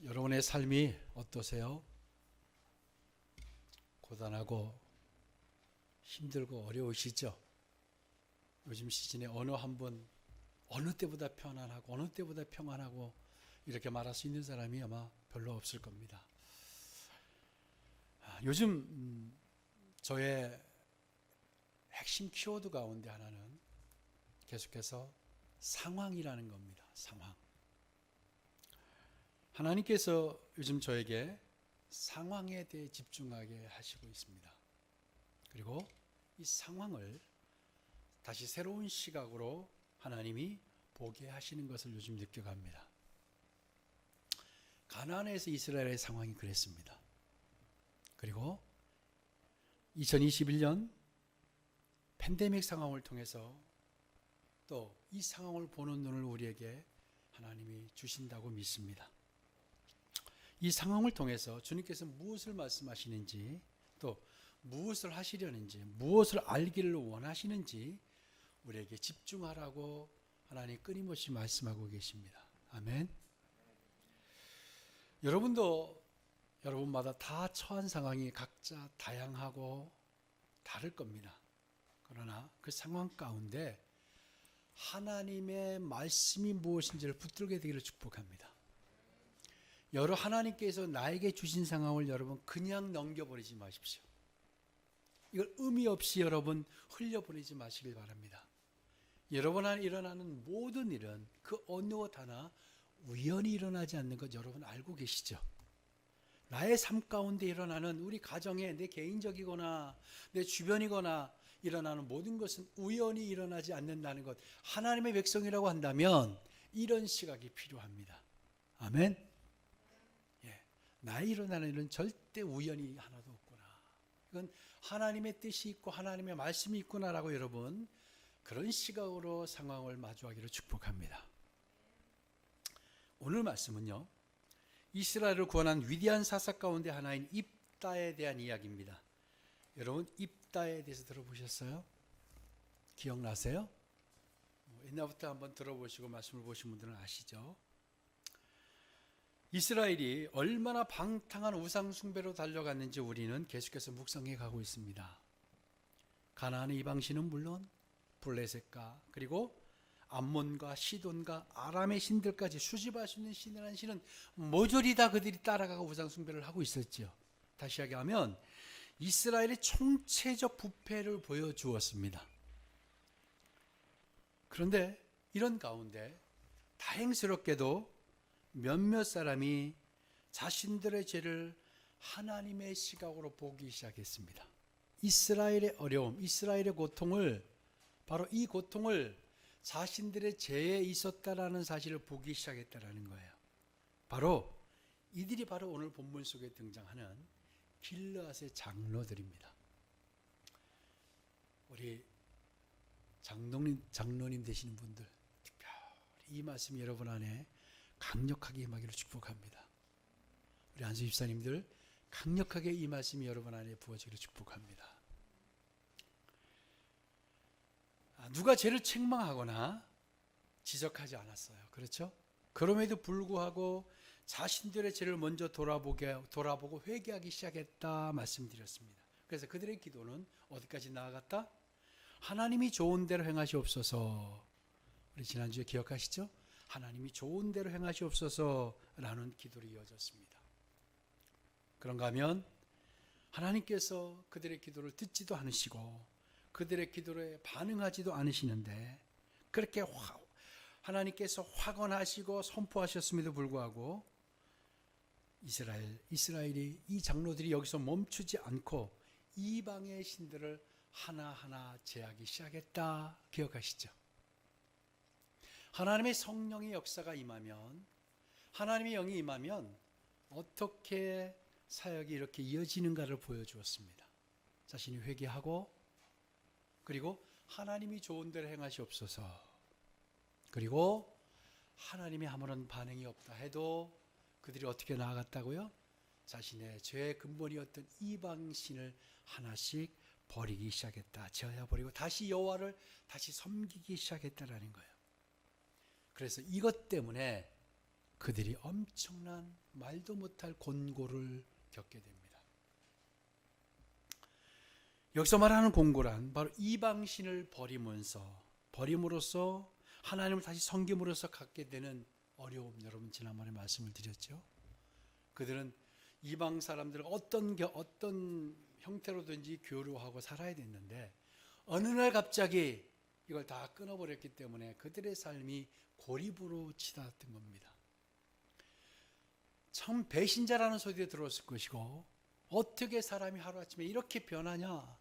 여러분의 삶이 어떠세요? 고단하고 힘들고 어려우시죠? 요즘 시즌에 어느 한 분 어느 때보다 편안하고 어느 때보다 평안하고 이렇게 말할 수 있는 사람이 아마 별로 없을 겁니다. 요즘 저의 핵심 키워드 가운데 하나는 계속해서 상황이라는 겁니다. 상황. 하나님께서 요즘 저에게 상황에 대해 집중하게 하시고 있습니다. 그리고 이 상황을 다시 새로운 시각으로 하나님이 보게 하시는 것을 요즘 느껴갑니다. 가나안에서 이스라엘의 상황이 그랬습니다. 그리고 2021년 팬데믹 상황을 통해서 또 이 상황을 보는 눈을 우리에게 하나님이 주신다고 믿습니다. 이 상황을 통해서 주님께서 무엇을 말씀하시는지 또 무엇을 하시려는지 무엇을 알기를 원하시는지 우리에게 집중하라고 하나님 끊임없이 말씀하고 계십니다. 아멘. 여러분도 여러분마다 다 처한 상황이 각자 다양하고 다를 겁니다. 그러나 그 상황 가운데 하나님의 말씀이 무엇인지를 붙들게 되기를 축복합니다. 여러 하나님께서 나에게 주신 상황을 여러분 그냥 넘겨버리지 마십시오. 이걸 의미 없이 여러분 흘려보내지 마시길 바랍니다. 여러분 안에 일어나는 모든 일은 그 어느 것 하나 우연히 일어나지 않는 것 여러분 알고 계시죠? 나의 삶 가운데 일어나는 우리 가정에 내 개인적이거나 내 주변이거나 일어나는 모든 것은 우연히 일어나지 않는다는 것, 하나님의 백성이라고 한다면 이런 시각이 필요합니다. 아멘. 나에 일어나는 일은 절대 우연이 하나도 없구나. 이건 하나님의 뜻이 있고 하나님의 말씀이 있구나라고 여러분 그런 시각으로 상황을 마주하기를 축복합니다. 오늘 말씀은요, 이스라엘을 구원한 위대한 사사 가운데 하나인 입다에 대한 이야기입니다. 여러분 입다에 대해서 들어보셨어요? 기억나세요? 옛날부터 한번 들어보시고 말씀을 보신 분들은 아시죠? 이스라엘이 얼마나 방탕한 우상 숭배로 달려갔는지 우리는 계속해서 묵상해 가고 있습니다. 가나안의 이방신은 물론 블레셋과 그리고 암몬과 시돈과 아람의 신들까지 수집할 수 있는 신이라는 신은 모조리 다 그들이 따라가고 우상 숭배를 하고 있었죠. 다시 이야기하면 이스라엘의 총체적 부패를 보여주었습니다. 그런데 이런 가운데 다행스럽게도 몇몇 사람이 자신들의 죄를 하나님의 시각으로 보기 시작했습니다. 이스라엘의 어려움, 이스라엘의 고통을 바로 이 고통을 자신들의 죄에 있었다라는 사실을 보기 시작했다라는 거예요. 바로 이들이 바로 오늘 본문 속에 등장하는 길르앗의 장로들입니다. 우리 장로님 되시는 분들 특별히 이 말씀이 여러분 안에 강력하게 임하기를 축복합니다. 우리 안수 집사님들 강력하게 이 말씀이 여러분 안에 부어지기를 축복합니다. 누가 죄를 책망하거나 지적하지 않았어요. 그렇죠? 그럼에도 불구하고 자신들의 죄를 먼저 돌아보고 회개하기 시작했다 말씀드렸습니다. 그래서 그들의 기도는 어디까지 나아갔다? 하나님이 좋은 대로 행하시옵소서. 우리 지난주에 기억하시죠? 하나님이 좋은 대로 행하시옵소서라는 기도로 이어졌습니다. 그런가 하면 하나님께서 그들의 기도를 듣지도 않으시고 그들의 기도에 반응하지도 않으시는데 그렇게 하나님께서 확언하시고 선포하셨음에도 불구하고 이스라엘이 이 장로들이 여기서 멈추지 않고 이방의 신들을 하나하나 제하기 시작했다. 기억하시죠? 하나님의 성령의 역사가 임하면 하나님의 영이 임하면 어떻게 사역이 이렇게 이어지는가를 보여주었습니다. 자신이 회개하고 그리고 하나님이 좋은 대로 행하시옵소서. 그리고 하나님이 아무런 반응이 없다 해도 그들이 어떻게 나아갔다고요? 자신의 죄의 근본이었던 이방신을 하나씩 버리기 시작했다. 제어해 버리고 다시 여호와를 다시 섬기기 시작했다라는 거예요. 그래서 이것 때문에 그들이 엄청난 말도 못할 곤고를 겪게 됩니다. 여기서 말하는 곤고란 바로 이방신을 버림으로써 하나님을 다시 섬김으로써 갖게 되는 어려움, 여러분 지난번에 말씀을 드렸죠. 그들은 이방 사람들 어떤 형태로든지 교류하고 살아야 됐는데 어느 날 갑자기 이걸 다 끊어버렸기 때문에 그들의 삶이 고립으로 치닫았던 겁니다. 참 배신자라는 소리가 들어왔을 것이고, 어떻게 사람이 하루아침에 이렇게 변하냐,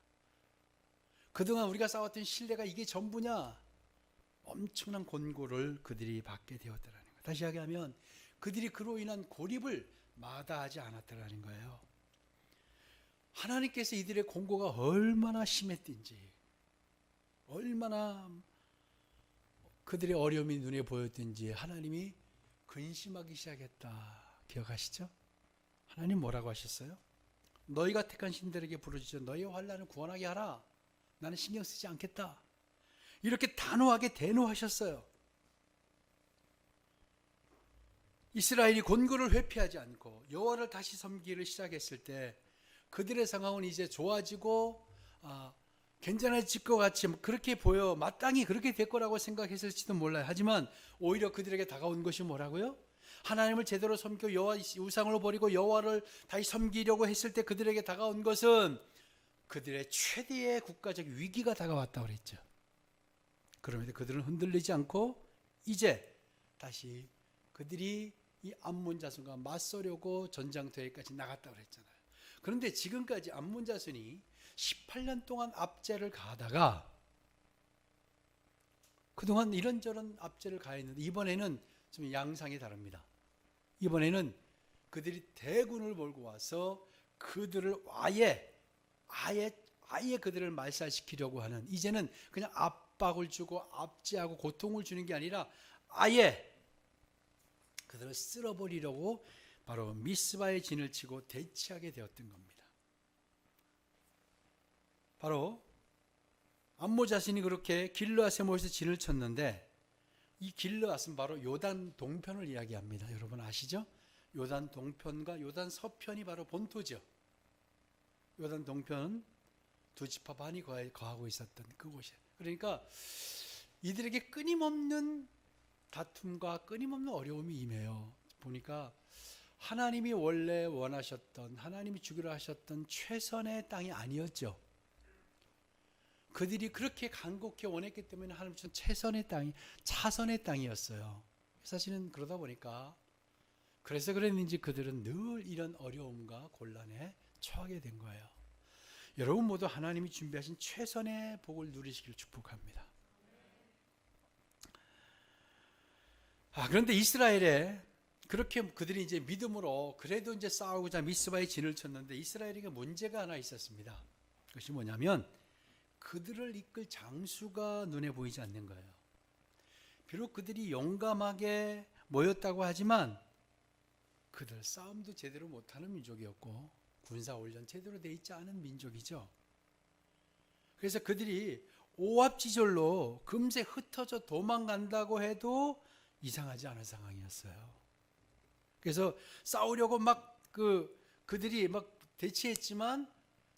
그동안 우리가 쌓았던 신뢰가 이게 전부냐, 엄청난 곤고를 그들이 받게 되었다는 거예요. 다시 이야기하면 그들이 그로 인한 고립을 마다하지 않았다는 거예요. 하나님께서 이들의 곤고가 얼마나 심했든지, 얼마나 그들의 어려움이 눈에 보였든지 하나님이 근심하기 시작했다. 기억하시죠? 하나님 뭐라고 하셨어요? 너희가 택한 신들에게 부르짖어 너희의 환난을 구원하게 하라. 나는 신경 쓰지 않겠다. 이렇게 단호하게 대노하셨어요. 이스라엘이 곤고를 회피하지 않고 여호와를 다시 섬기기를 시작했을 때 그들의 상황은 이제 좋아지고 괜찮아질 것 같이 그렇게 보여 마땅히 그렇게 될 거라고 생각했을지도 몰라요. 하지만 오히려 그들에게 다가온 것이 뭐라고요? 하나님을 제대로 섬기고 여호와 우상을 버리고 여호와를 다시 섬기려고 했을 때 그들에게 다가온 것은 그들의 최대의 국가적 위기가 다가왔다고 그랬죠. 그럼에도 그들은 흔들리지 않고 이제 다시 그들이 이 암몬 자손과 맞서려고 전장터에까지 나갔다고 그랬잖아요. 그런데 지금까지 암몬 자손이 18년 동안 압제를 가다가 그동안 이런저런 압제를 가했는데 이번에는 좀 양상이 다릅니다. 이번에는 그들이 대군을 몰고 와서 그들을 아예 그들을 말살시키려고 하는, 이제는 그냥 압박을 주고 압제하고 고통을 주는 게 아니라 아예 그들을 쓸어버리려고 바로 미스바에 진을 치고 대치하게 되었던 겁니다. 바로 암몬 자신이 그렇게 길르앗에 모여서 진을 쳤는데, 이 길르앗은 바로 요단 동편을 이야기합니다. 여러분 아시죠? 요단 동편과 요단 서편이 바로 본토죠. 요단 동편은 두 지파 반이 거하고 있었던 그곳이에요. 그러니까 이들에게 끊임없는 다툼과 끊임없는 어려움이 임해요. 보니까 하나님이 원래 원하셨던, 하나님이 주기로 하셨던 최선의 땅이 아니었죠. 그들이 그렇게 간곡히 원했기 때문에 하나님 주신 최선의 땅이 차선의 땅이었어요. 사실은 그러다 보니까 그래서 그랬는지 그들은 늘 이런 어려움과 곤란에 처하게 된 거예요. 여러분 모두 하나님이 준비하신 최선의 복을 누리시길 축복합니다. 그런데 이스라엘에 그렇게 그들이 이제 믿음으로 그래도 이제 싸우고자 미스바에 진을 쳤는데 이스라엘에게 문제가 하나 있었습니다. 그것이 뭐냐면 그들을 이끌 장수가 눈에 보이지 않는 거예요. 비록 그들이 용감하게 모였다고 하지만 그들 싸움도 제대로 못하는 민족이었고 군사훈련 제대로 돼 있지 않은 민족이죠. 그래서 그들이 오합지졸로 금세 흩어져 도망간다고 해도 이상하지 않은 상황이었어요. 그래서 싸우려고 그들이 막 대치했지만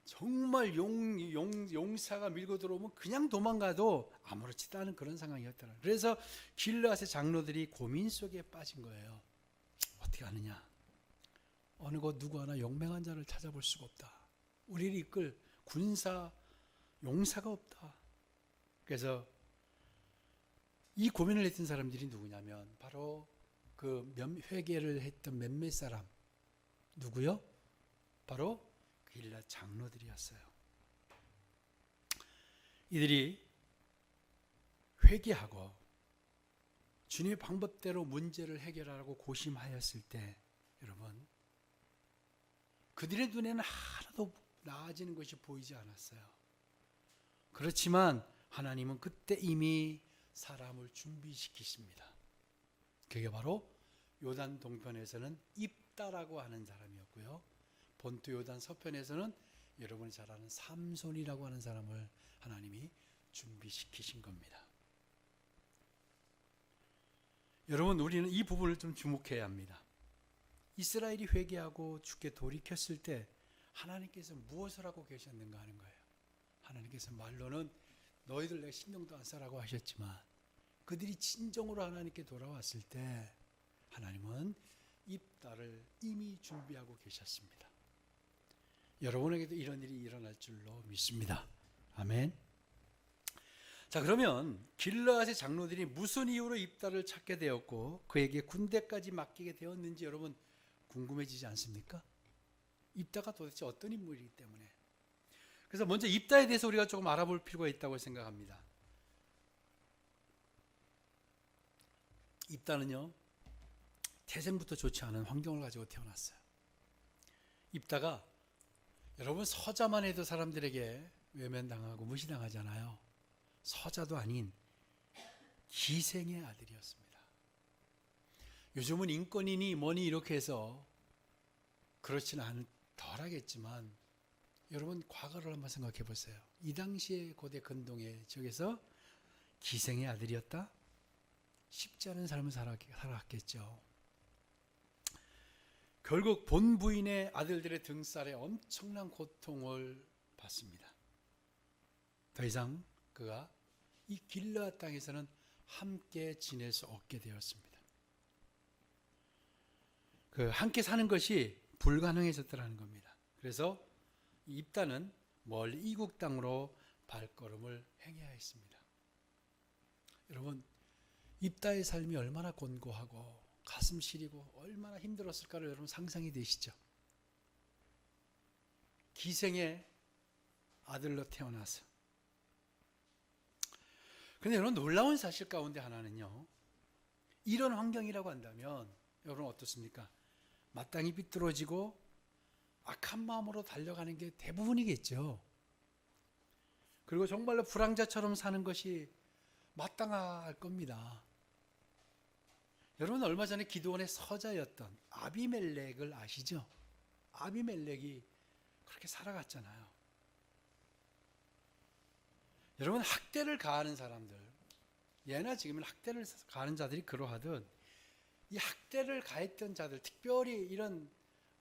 정말 용사가 밀고 들어오면 그냥 도망가도 아무렇지도 않은 그런 상황이었더라. 그래서 길르앗의 장로들이 고민 속에 빠진 거예요. 어떻게 하느냐? 어느 곳 누구 하나 용맹한 자를 찾아볼 수가 없다. 우리를 이끌 군사 용사가 없다. 그래서 이 고민을 했던 사람들이 누구냐면 바로 그 회개를 했던 몇몇 사람. 누구요? 바로 길르앗 장로들이었어요. 이들이 회개하고 주님의 방법대로 문제를 해결하라고 고심하였을 때 여러분 그들의 눈에는 하나도 나아지는 것이 보이지 않았어요. 그렇지만 하나님은 그때 이미 사람을 준비시키십니다. 그게 바로 요단 동편에서는 입다라고 하는 사람이었고요. 본토 요단 서편에서는 여러분이 잘 아는 삼손이라고 하는 사람을 하나님이 준비시키신 겁니다. 여러분 우리는 이 부분을 좀 주목해야 합니다. 이스라엘이 회개하고 주께 돌이켰을 때 하나님께서 무엇을 하고 계셨는가 하는 거예요. 하나님께서 말로는 너희들 내가 신경도 안 써라고 하셨지만 그들이 진정으로 하나님께 돌아왔을 때 하나님은 입다를 이미 준비하고 계셨습니다. 여러분에게도 이런 일이 일어날 줄로 믿습니다. 아멘. 자, 그러면 길르앗의 장로들이 무슨 이유로 입다를 찾게 되었고 그에게 군대까지 맡기게 되었는지 여러분 궁금해지지 않습니까? 입다가 도대체 어떤 인물이기 때문에. 그래서 먼저 입다에 대해서 우리가 조금 알아볼 필요가 있다고 생각합니다. 입다는요, 태생부터 좋지 않은 환경을 가지고 태어났어요. 입다가 여러분 서자만 해도 사람들에게 외면당하고 무시당하잖아요. 서자도 아닌 기생의 아들이었습니다. 요즘은 인권이니 뭐니 이렇게 해서 그렇지는 덜하겠지만 여러분 과거를 한번 생각해 보세요. 이 당시에 고대 근동의 지역에서 기생의 아들이었다? 쉽지 않은 삶을 살았겠죠. 결국 본 부인의 아들들의 등살에 엄청난 고통을 받습니다. 더 이상 그가 이 길르앗 땅에서는 함께 지낼 수 없게 되었습니다. 그 함께 사는 것이 불가능해졌다는 겁니다. 그래서 입다는 멀리 이국 땅으로 발걸음을 행해야 했습니다. 여러분, 입다의 삶이 얼마나 곤고하고 가슴 시리고 얼마나 힘들었을까를 여러분 상상이 되시죠? 기생의 아들로 태어나서. 그런데 여러분 놀라운 사실 가운데 하나는요, 이런 환경이라고 한다면 여러분 어떻습니까? 마땅히 삐뚤어지고 악한 마음으로 달려가는 게 대부분이겠죠. 그리고 정말로 불황자처럼 사는 것이 마땅할 겁니다. 여러분 얼마 전에 기드온의 서자였던 아비멜렉을 아시죠? 아비멜렉이 그렇게 살아갔잖아요. 여러분 학대를 가하는 사람들, 예나 지금은 학대를 가하는 자들이 그러하듯 이 학대를 가했던 자들, 특별히 이런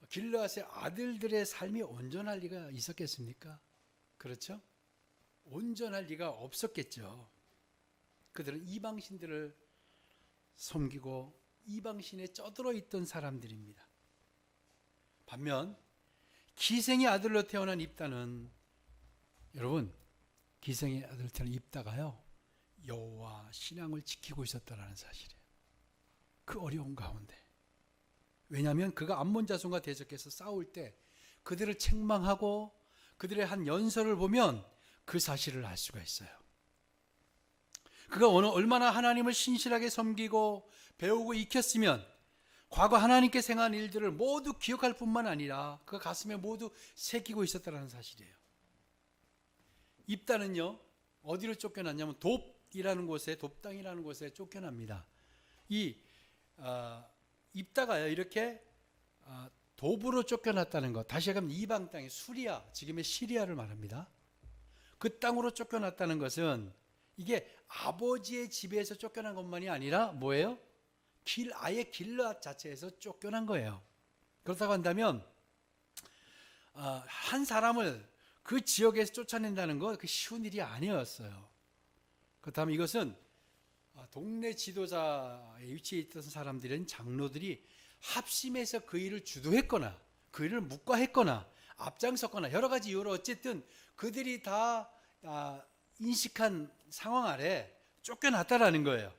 길르앗의 아들들의 삶이 온전할 리가 있었겠습니까? 그렇죠? 온전할 리가 없었겠죠. 그들은 이방신들을 섬기고 이방신에 쩌들어 있던 사람들입니다. 반면 기생의 아들로 태어난 입다는, 여러분 기생의 아들로 태어난 입다가요 여호와 신앙을 지키고 있었다는 사실이에요. 그 어려운 가운데. 왜냐하면 그가 암몬 자손과 대적해서 싸울 때 그들을 책망하고 그들의 한 연설을 보면 그 사실을 알 수가 있어요. 그가 얼마나 하나님을 신실하게 섬기고 배우고 익혔으면 과거 하나님께 행한 일들을 모두 기억할 뿐만 아니라 그 가슴에 모두 새기고 있었다는 사실이에요. 입다는요 어디로 쫓겨났냐면 돕이라는 곳에, 돕당이라는 곳에 쫓겨납니다. 입다가요 이렇게 돕으로 쫓겨났다는 것, 다시 얘기하면 이방 땅의 수리아, 지금의 시리아를 말합니다. 그 땅으로 쫓겨났다는 것은 이게 아버지의 집에서 쫓겨난 것만이 아니라 뭐예요? 아예 길르앗 자체에서 쫓겨난 거예요. 그렇다고 한다면 한 사람을 그 지역에서 쫓아낸다는 거 그 쉬운 일이 아니었어요. 그렇다면 이것은 동네 지도자의 위치에 있던 사람들은 장로들이 합심해서 그 일을 주도했거나 그 일을 묵과했거나 앞장섰거나 여러 가지 이유로 어쨌든 그들이 다 인식한 상황 아래 쫓겨났다라는 거예요.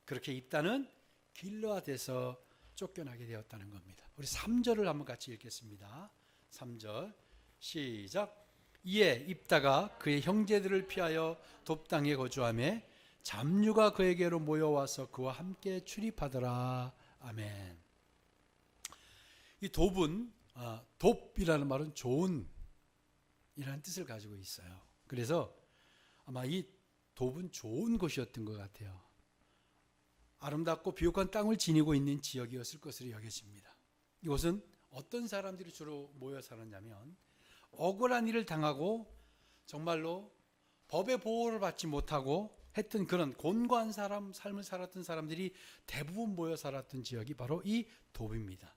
그렇게 입다는 길르앗에서 쫓겨나게 되었다는 겁니다. 우리 3절을 한번 같이 읽겠습니다. 3절 시작. 이에 입다가 그의 형제들을 피하여 돕땅에 거주하며 잡류가 그에게로 모여와서 그와 함께 출입하더라. 아멘. 이 돕은 돕이라는 말은 좋은 이라는 뜻을 가지고 있어요. 그래서 아마 이 돕은 좋은 곳이었던 것 같아요. 아름답고 비옥한 땅을 지니고 있는 지역이었을 것으로 여겨집니다. 이곳은 어떤 사람들이 주로 모여 살았냐면 억울한 일을 당하고 정말로 법의 보호를 받지 못하고 했던 그런 곤고한 삶을 살았던 사람들이 대부분 모여 살았던 지역이 바로 이 돕입니다.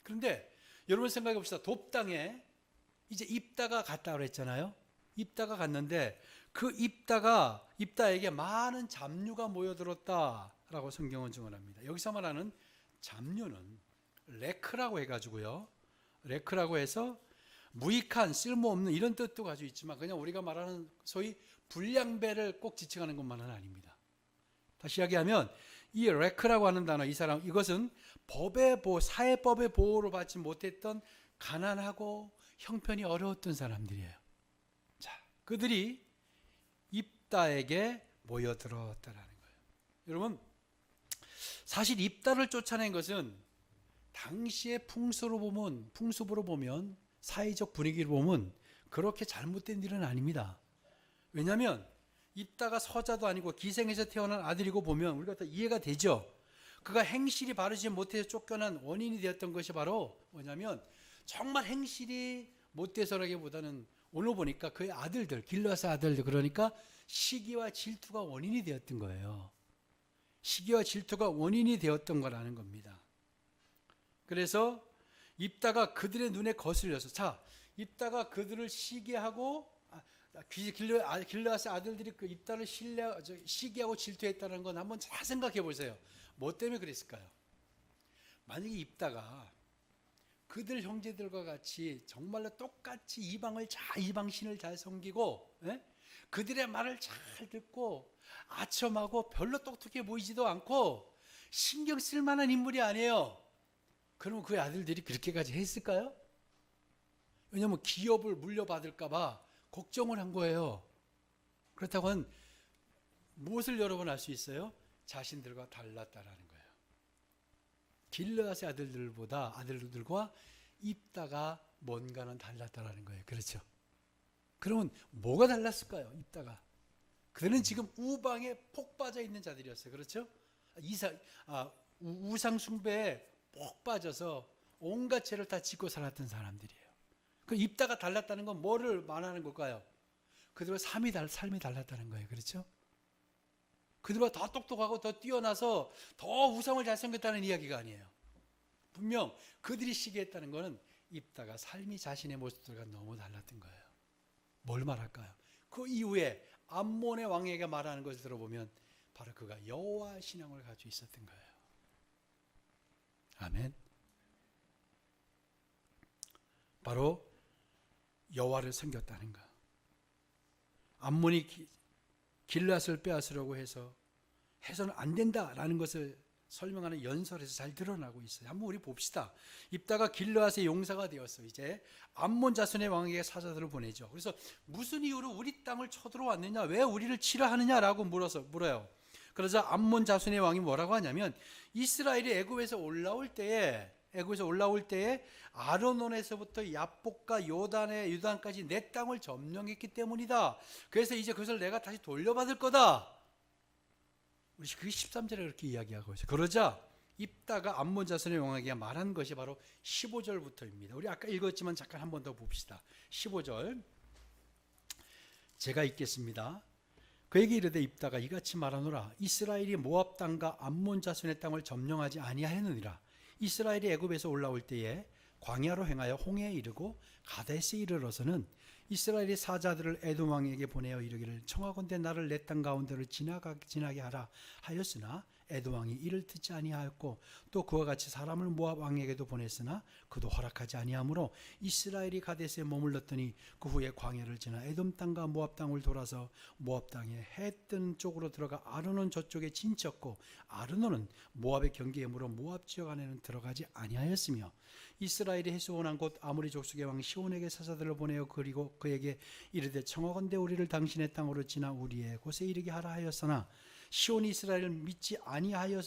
그런데 여러분 생각해 봅시다. 돕당에 이제 입다가 갔다 그랬잖아요. 입다가 갔는데 그 입다에게 많은 잡류가 모여들었다라고 성경은 증언합니다. 여기서 말하는 잡류는 레크라고 해가지고요. 레크라고 해서 무익한 쓸모없는 이런 뜻도 가지고 있지만 그냥 우리가 말하는 소위 불량배를 꼭 지칭하는 것만은 아닙니다. 다시 이야기하면 이 레크라고 하는 단어, 이것은 사회법의 보호를 받지 못했던 가난하고 형편이 어려웠던 사람들이에요. 자, 그들이 입다에게 모여들었다라는 거예요. 여러분, 사실 입다를 쫓아낸 것은 당시의 풍습으로 보면 사회적 분위기를 보면 그렇게 잘못된 일은 아닙니다. 왜냐하면 입다가 서자도 아니고 기생에서 태어난 아들이고 보면 우리가 다 이해가 되죠. 그가 행실이 바르지 못해서 쫓겨난 원인이 되었던 것이 바로 뭐냐면 정말 행실이 못돼서라기보다는 오늘 보니까 그의 아들들, 길르앗의 아들들, 그러니까 시기와 질투가 원인이 되었던 거예요. 시기와 질투가 원인이 되었던 거라는 겁니다. 그래서 입다가 그들의 눈에 거슬려서, 자, 입다가 그들을 시기하고 길르앗의 아들들이 그 입다를 시기하고 질투했다는 건 한번 잘 생각해 보세요. 뭐 때문에 그랬을까요? 만약에 입다가 그들 형제들과 같이 정말로 똑같이 이방신을 잘 섬기고, 그들의 말을 잘 듣고 아첨하고 별로 똑똑해 보이지도 않고 신경 쓸 만한 인물이 아니에요. 그러면 그의 아들들이 그렇게까지 했을까요? 왜냐하면 기업을 물려받을까 봐 걱정을 한 거예요. 그렇다고 한 무엇을 여러분 알 수 있어요? 자신들과 달랐다라는 거예요. 길르앗의 아들들과 입다가 뭔가는 달랐다라는 거예요. 그렇죠? 그러면 뭐가 달랐을까요? 입다가 그들은 지금 우방에 폭 빠져 있는 자들이었어요. 그렇죠? 우상 숭배에 폭 빠져서 온갖 죄를 다 짓고 살았던 사람들이에요. 그 입다가 달랐다는 건 뭐를 말하는 걸까요? 그들과 삶이 달랐다는 거예요. 그렇죠? 그들보다 더 똑똑하고 더 뛰어나서 더 우상을 잘 섬겼다는 이야기가 아니에요. 분명 그들이 시기했다는 것은 입다가 삶이 자신의 모습들과 너무 달랐던 거예요. 뭘 말할까요? 그 이후에 암몬의 왕에게 말하는 것을 들어보면 바로 그가 여호와 신앙을 가지고 있었던 거예요. 아멘. 바로 여호와를 섬겼다는 것. 암몬이 길르앗을 빼앗으려고 해서는 안 된다라는 것을 설명하는 연설에서 잘 드러나고 있어요. 한번 우리 봅시다. 입다가 길르앗의 용사가 되었어. 이제 암몬 자손의 왕에게 사자들을 보내죠. 그래서 무슨 이유로 우리 땅을 쳐들어왔느냐, 왜 우리를 치려 하느냐라고 물어요. 그러자 암몬 자손의 왕이 뭐라고 하냐면 이스라엘이 애굽에서 올라올 때에 아르논에서부터 야복과 유단까지 내 땅을 점령했기 때문이다. 그래서 이제 그것을 내가 다시 돌려받을 거다. 우리 그게 13절에 그렇게 이야기하고 있어요. 그러자 입다가 암몬 자손의 왕에게 말한 것이 바로 15절부터입니다. 우리 아까 읽었지만 잠깐 한 번 더 봅시다. 15절 제가 읽겠습니다. 그에게 이르되 입다가 이같이 말하노라. 이스라엘이 모압 땅과 암몬 자손의 땅을 점령하지 아니하였느니라. 이스라엘이 애굽에서 올라올 때에 광야로 행하여 홍해에 이르고 가데스에 이르러서는 이스라엘이 사자들을 에돔 왕에게 보내어 이르기를 청하건대 나를 내 땅 가운데를 지나게 하라 하였으나 에돔 왕이 이를 듣지 아니하였고 또 그와 같이 사람을 모압 왕에게도 보냈으나 그도 허락하지 아니하므로 이스라엘이 가데스에 머물렀더니 그 후에 광야를 지나 에돔 땅과 모압 땅을 돌아서 모압 땅에 해 뜨는 쪽으로 들어가 아르논 저쪽에 진쳤고 아르논은 모압의 경계이므로 모압 지역 안에는 들어가지 아니하였으며 이스라엘이 해수원한 곳 아모리 족속의 왕 시온에게 사자들을 보내어 그리고 그에게 이르되 청하건대 우리를 당신의 땅으로 지나 우리의 곳에 이르게 하라 하였으나 시온이 이스라엘을 믿지 아니하여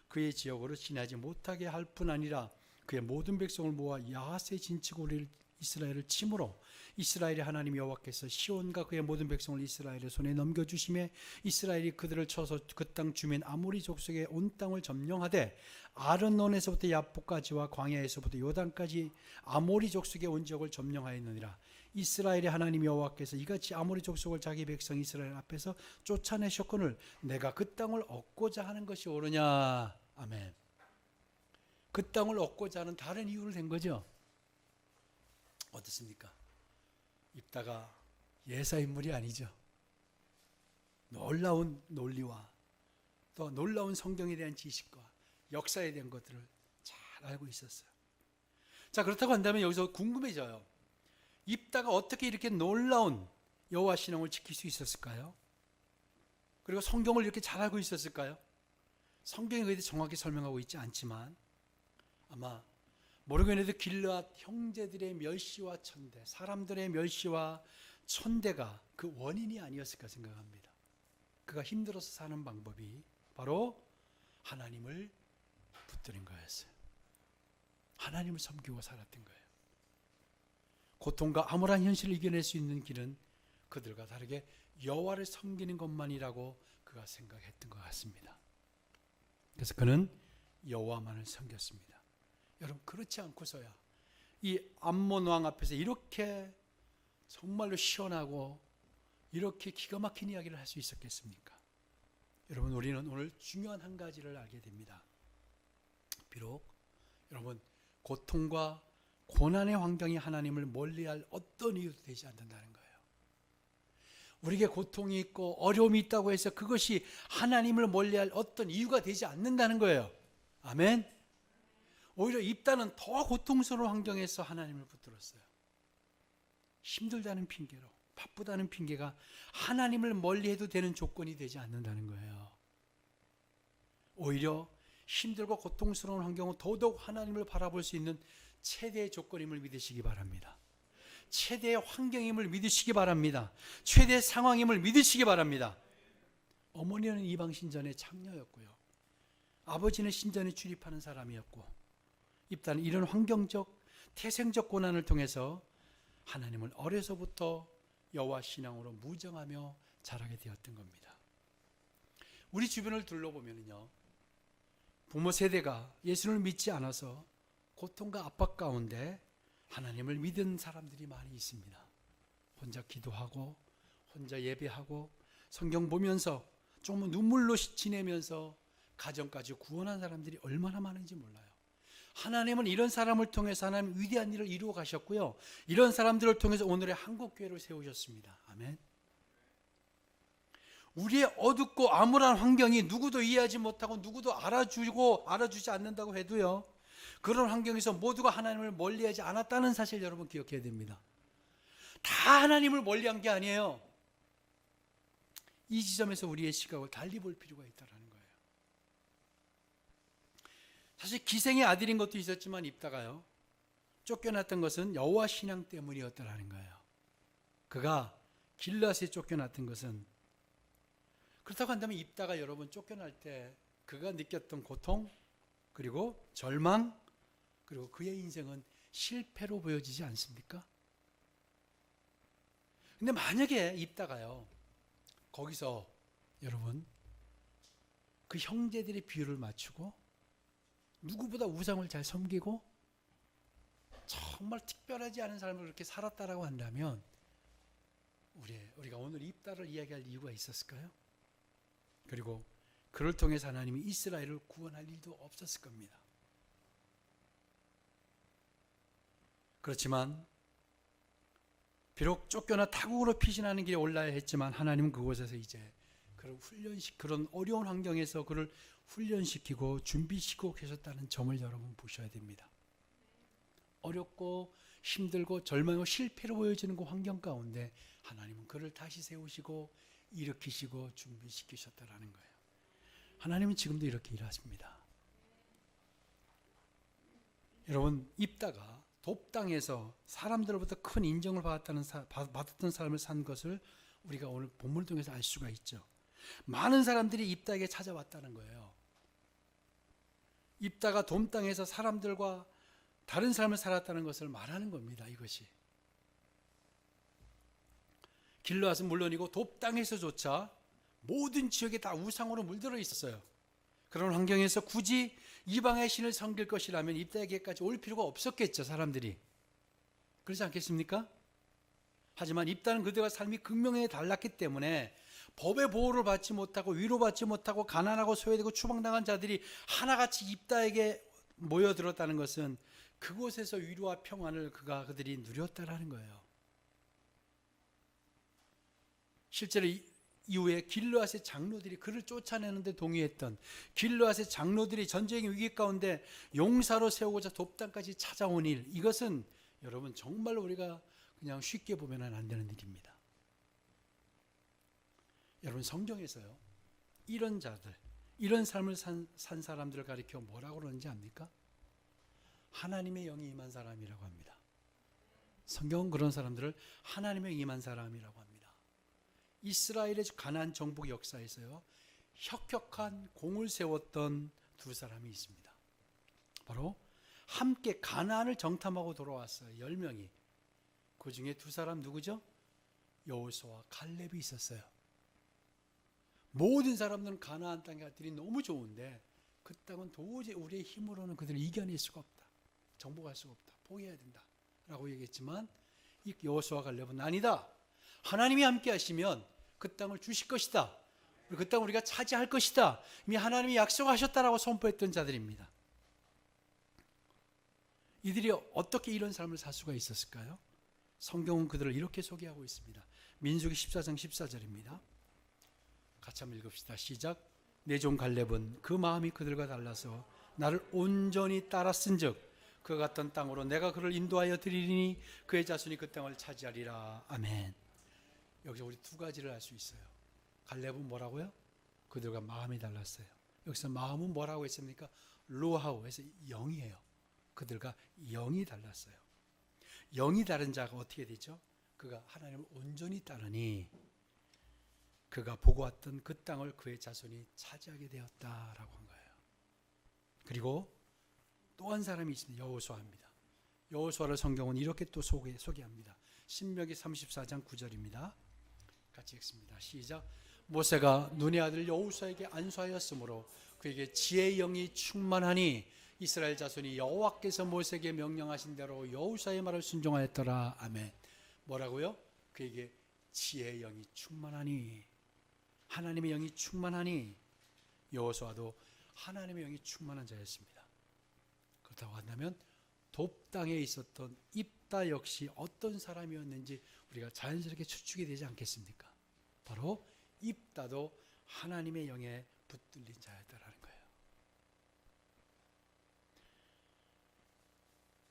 그의 지역으로 지나지 못하게 할 뿐 아니라 그의 모든 백성을 모아 야하스에 진치고 우리를 이스라엘을 치므로 이스라엘의 하나님 여호와께서 시온과 그의 모든 백성을 이스라엘의 손에 넘겨주심에 이스라엘이 그들을 쳐서 그 땅 주민 아모리 족속의 온 땅을 점령하되 아르논에서부터 야복까지와 광야에서부터 요단까지 아모리 족속의 온 지역을 점령하였느니라. 이스라엘의 하나님 여호와께서 이같이 아모리 족속을 자기 백성 이스라엘 앞에서 쫓아내셨거늘 내가 그 땅을 얻고자 하는 것이 옳으냐. 아멘. 그 땅을 얻고자 하는 다른 이유를 댄 거죠. 어떻습니까? 입다가 예사 인물이 아니죠. 놀라운 논리와 또 놀라운 성경에 대한 지식과 역사에 대한 것들을 잘 알고 있었어요. 자, 그렇다고 한다면 여기서 궁금해져요. 입다가 어떻게 이렇게 놀라운 여호와 신앙을 지킬 수 있었을까요? 그리고 성경을 이렇게 잘 알고 있었을까요? 성경에 그에 대해 정확히 설명하고 있지 않지만 아마 모르긴 해도 길르앗 형제들의 멸시와 천대, 사람들의 멸시와 천대가 그 원인이 아니었을까 생각합니다. 그가 힘들어서 사는 방법이 바로 하나님을 붙드는 거였어요. 하나님을 섬기고 살았던 거예요. 고통과 암울한 현실을 이겨낼 수 있는 길은 그들과 다르게 여호와를 섬기는 것만이라고 그가 생각했던 것 같습니다. 그래서 그는 여호와만을 섬겼습니다. 여러분, 그렇지 않고서야 이 암몬 왕 앞에서 이렇게 정말로 시원하고 이렇게 기가 막힌 이야기를 할 수 있었겠습니까? 여러분, 우리는 오늘 중요한 한 가지를 알게 됩니다. 비록 여러분, 고통과 고난의 환경이 하나님을 멀리할 어떤 이유도 되지 않는다는 거예요. 우리에게 고통이 있고 어려움이 있다고 해서 그것이 하나님을 멀리할 어떤 이유가 되지 않는다는 거예요. 아멘. 오히려 입다는 더 고통스러운 환경에서 하나님을 붙들었어요. 힘들다는 핑계로, 바쁘다는 핑계가 하나님을 멀리해도 되는 조건이 되지 않는다는 거예요. 오히려 힘들고 고통스러운 환경은 더더욱 하나님을 바라볼 수 있는 최대의 조건임을 믿으시기 바랍니다. 최대의 환경임을 믿으시기 바랍니다. 최대의 상황임을 믿으시기 바랍니다. 어머니는 이방 신전의 창녀였고요. 아버지는 신전에 출입하는 사람이었고, 입다는 이런 환경적, 태생적 고난을 통해서 하나님을 어려서부터 여호와 신앙으로 무정하며 자라게 되었던 겁니다. 우리 주변을 둘러보면요, 부모 세대가 예수를 믿지 않아서 고통과 압박 가운데 하나님을 믿은 사람들이 많이 있습니다. 혼자 기도하고 혼자 예배하고 성경 보면서 조금 눈물로 지내면서 가정까지 구원한 사람들이 얼마나 많은지 몰라요. 하나님은 이런 사람을 통해서 하나님 위대한 일을 이루어 가셨고요, 이런 사람들을 통해서 오늘의 한국교회를 세우셨습니다. 아멘. 우리의 어둡고 암울한 환경이 누구도 이해하지 못하고 누구도 알아주지 않는다고 해도요, 그런 환경에서 모두가 하나님을 멀리하지 않았다는 사실 여러분 기억해야 됩니다. 다 하나님을 멀리한 게 아니에요. 이 지점에서 우리의 시각을 달리 볼 필요가 있다는 거예요. 사실 기생의 아들인 것도 있었지만 입다가요, 쫓겨났던 것은 여호와 신앙 때문이었다는 거예요. 그가 길르앗에 쫓겨났던 것은, 그렇다고 한다면 입다가 여러분 쫓겨날 때 그가 느꼈던 고통, 그리고 절망, 그리고 그의 인생은 실패로 보여지지 않습니까? 근데 만약에 입다가요, 거기서 여러분 그 형제들의 비율을 맞추고 누구보다 우상을 잘 섬기고 정말 특별하지 않은 삶을 그렇게 살았다라고 한다면 우리가 오늘 입다를 이야기할 이유가 있었을까요? 그리고 그를 통해서 하나님이 이스라엘을 구원할 일도 없었을 겁니다. 그렇지만 비록 쫓겨나 타국으로 피신하는 길에 올라야 했지만 하나님은 그곳에서 이제 그런 어려운 환경에서 그를 훈련시키고 준비시키고 계셨다는 점을 여러분 보셔야 됩니다. 어렵고 힘들고 절망하고 실패로 보여지는 그 환경 가운데 하나님은 그를 다시 세우시고 일으키시고 준비시키셨다라는 거예요. 하나님은 지금도 이렇게 일하십니다. 여러분, 입다가 돕당에서 사람들로부터 큰 인정을 받았던 삶을 산 것을 우리가 오늘 본문을 통해서 알 수가 있죠. 많은 사람들이 입다에게 찾아왔다는 거예요. 입다가 돔땅에서 사람들과 다른 삶을 살았다는 것을 말하는 겁니다. 이것이 길르앗은 물론이고 돕땅에서조차 모든 지역에 다 우상으로 물들어 있었어요. 그런 환경에서 굳이 이방의 신을 섬길 것이라면 입다에게까지 올 필요가 없었겠죠, 사람들이. 그렇지 않겠습니까? 하지만 입다는 그들과 삶이 극명하게 달랐기 때문에 법의 보호를 받지 못하고 위로받지 못하고 가난하고 소외되고 추방당한 자들이 하나같이 입다에게 모여들었다는 것은 그곳에서 위로와 평안을 그들이 누렸다라는 거예요. 실제로 이후에 길르앗의 장로들이 그를 쫓아내는데 동의했던, 길르앗의 장로들이 전쟁의 위기 가운데 용사로 세우고자 돕단까지 찾아온 일, 이것은 여러분 정말 우리가 그냥 쉽게 보면 안 되는 일입니다. 여러분 성경에서요, 이런 자들, 이런 삶을 산 사람들을 가리켜 뭐라고 그러는지 압니까? 하나님의 영이 임한 사람이라고 합니다. 성경은 그런 사람들을 하나님의 영이 임한 사람이라고 합니다. 이스라엘의 가나안 정복 역사에서요, 혁혁한 공을 세웠던 두 사람이 있습니다. 바로 함께 가나안을 정탐하고 돌아왔어요. 10명이. 그 중에 두 사람 누구죠? 여호수아와 갈렙이 있었어요. 모든 사람들은 가나안 땅에 갔더니 너무 좋은데 그 땅은 도저히 우리의 힘으로는 그들을 이겨낼 수가 없다. 정복할 수가 없다. 포기해야 된다. 라고 얘기했지만 이 여호수아와 갈렙은 아니다. 하나님이 함께 하시면 그 땅을 주실 것이다. 그 땅을 우리가 차지할 것이다. 이미 하나님이 약속하셨다라고 선포했던 자들입니다. 이들이 어떻게 이런 삶을 살 수가 있었을까요? 성경은 그들을 이렇게 소개하고 있습니다. 민수기 14장 14절입니다. 같이 한번 읽읍시다. 시작. 내 종 갈렙은 그 마음이 그들과 달라서 나를 온전히 따랐은즉 그가 갔던 땅으로 내가 그를 인도하여 드리리니 그의 자손이 그 땅을 차지하리라. 아멘. 여기서 우리 두 가지를 알 수 있어요. 갈렙은 뭐라고요? 그들과 마음이 달랐어요. 여기서 마음은 뭐라고 했습니까? 루하우 해서 영이에요. 그들과 영이 달랐어요. 영이 다른 자가 어떻게 되죠? 그가 하나님을 온전히 따르니 그가 보고 왔던 그 땅을 그의 자손이 차지하게 되었다라고 한 거예요. 그리고 또 한 사람이 있습니다. 여호수아입니다. 여호수아를 성경은 이렇게 또 소개합니다. 신명기 34장 9절입니다. 같이 읽습니다. 시작. 모세가 눈의 아들 여호수아에게 안수하였으므로 그에게 지혜의 영이 충만하니 이스라엘 자손이 여호와께서 모세에게 명령하신 대로 여호수아의 말을 순종하였더라. 아멘. 뭐라고요? 그에게 지혜의 영이 충만하니, 하나님의 영이 충만하니. 여호수아도 하나님의 영이 충만한 자였습니다. 그렇다고 한다면 돕당에 있었던 입다 역시 어떤 사람이었는지 우리가 자연스럽게 추측이 되지 않겠습니까? 바로 입다도 하나님의 영에 붙들린 자였다라는 거예요.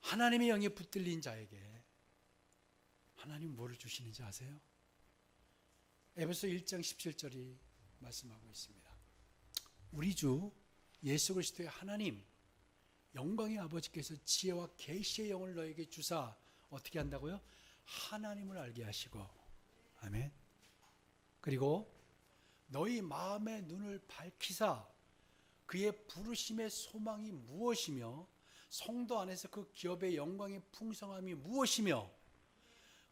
하나님의 영에 붙들린 자에게 하나님 뭐를 주시는지 아세요? 에베소 1장 17절이 말씀하고 있습니다. 우리 주 예수 그리스도의 하나님 영광의 아버지께서 지혜와 계시의 영을 너에게 주사 어떻게 한다고요? 하나님을 알게 하시고, 아멘. 그리고 너희 마음의 눈을 밝히사 그의 부르심의 소망이 무엇이며 성도 안에서 그 기업의 영광의 풍성함이 무엇이며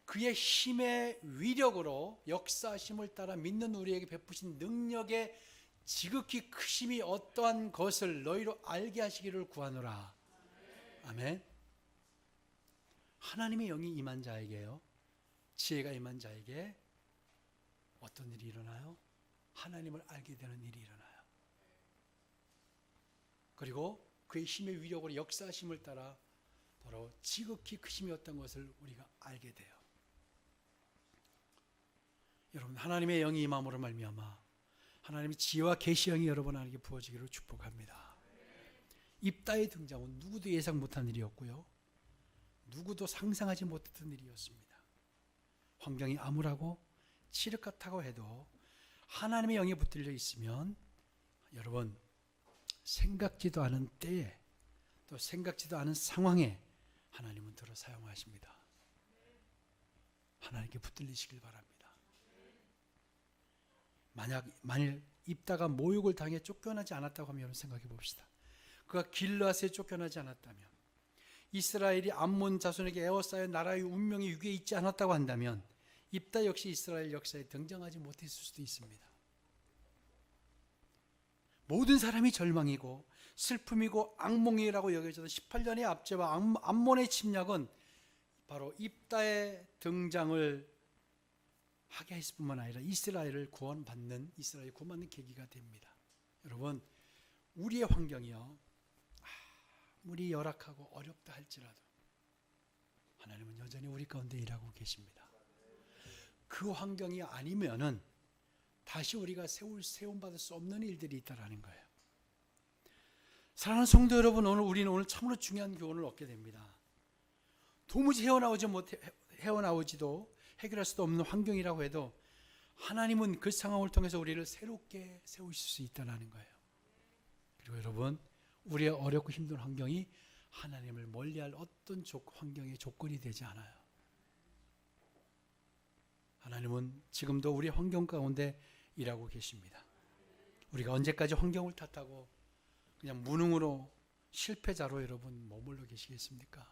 그의 힘의 위력으로 역사하심을 따라 믿는 우리에게 베푸신 능력의 지극히 크심이 어떠한 것을 너희로 알게 하시기를 구하노라. 아멘. 하나님의 영이 임한 자에게요, 지혜가 임한 자에게 어떤 일이 일어나요? 하나님을 알게 되는 일이 일어나요. 그리고 그의 힘의 위력으로 역사하심을 따라 바로 지극히 크심이 어떤 것을 우리가 알게 돼요. 여러분, 하나님의 영이 임함으로 말미암아 하나님의 지혜와 계시의 영이 여러분에게 부어지기를 축복합니다. 입다의 등장은 누구도 예상 못한 일이었고요, 누구도 상상하지 못했던 일이었습니다. 환경이 암울하고 칠흑같다고 해도 하나님의 영이 붙들려 있으면 여러분, 생각지도 않은 때에 또 생각지도 않은 상황에 하나님은 들어 사용하십니다. 하나님께 붙들리시길 바랍니다. 만일 입다가 모욕을 당해 쫓겨나지 않았다고 하면 여러분 생각해 봅시다. 그가 길르앗에 쫓겨나지 않았다면, 이스라엘이 암몬 자손에게 에워싸여 나라의 운명이 위기에 있지 않았다고 한다면 입다 역시 이스라엘 역사에 등장하지 못했을 수도 있습니다. 모든 사람이 절망이고 슬픔이고 악몽이라고 여겨졌던 18년의 압제와 암몬의 침략은 바로 입다의 등장을 하게 했을 뿐만 아니라 이스라엘을 구원받는 계기가 됩니다. 여러분, 우리의 환경이요, 아무리 열악하고 어렵다 할지라도 하나님은 여전히 우리 가운데 일하고 계십니다. 그 환경이 아니면은 다시 우리가 세움받을 수 없는 일들이 있다라는 거예요. 사랑하는 성도 여러분, 우리는 오늘 참으로 중요한 교훈을 얻게 됩니다. 도무지 헤어나오지도 해결할 수도 없는 환경이라고 해도 하나님은 그 상황을 통해서 우리를 새롭게 세우실 수 있다는 거예요. 그리고 여러분, 우리의 어렵고 힘든 환경이 하나님을 멀리할 어떤 환경의 조건이 되지 않아요. 하나님은 지금도 우리의 환경 가운데 일하고 계십니다. 우리가 언제까지 환경을 탓하고 그냥 무능으로 실패자로 여러분 머물러 계시겠습니까?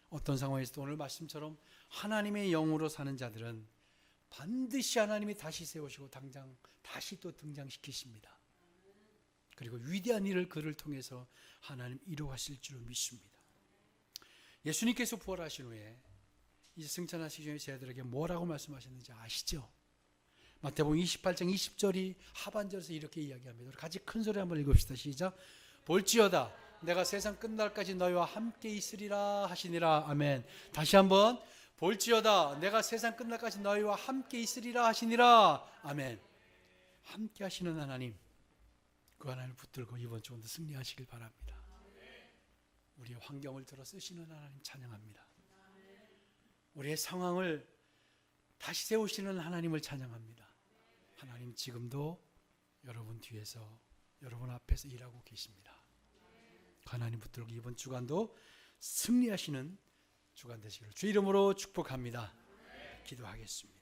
어떤 상황에서도 오늘 말씀처럼 하나님의 영으로 사는 자들은 반드시 하나님이 다시 세우시고 다시 또 등장시키십니다. 그리고 위대한 일을 그를 통해서 하나님 이루어가실 줄 믿습니다. 예수님께서 부활하신 후에 이제 승천하시기 전에 제자들에게 뭐라고 말씀하셨는지 아시죠? 마태복음 28장 20절이 하반절에서 이렇게 이야기합니다. 우리 같이 큰 소리 한번 읽읍시다. 시작. 볼지어다 내가 세상 끝날까지 너희와 함께 있으리라 하시니라. 아멘. 다시 한번. 볼지어다 내가 세상 끝날까지 너희와 함께 있으리라 하시니라. 아멘. 함께 하시는 하나님, 그 하나님을 붙들고 이번 주간도 승리하시길 바랍니다. 우리의 환경을 들어 쓰시는 하나님 찬양합니다. 우리의 상황을 다시 세우시는 하나님을 찬양합니다. 하나님 지금도 여러분 뒤에서 여러분 앞에서 일하고 계십니다. 하나님 붙들고 이번 주간도 승리하시는 주간 되시기를 주 이름으로 축복합니다. 기도하겠습니다.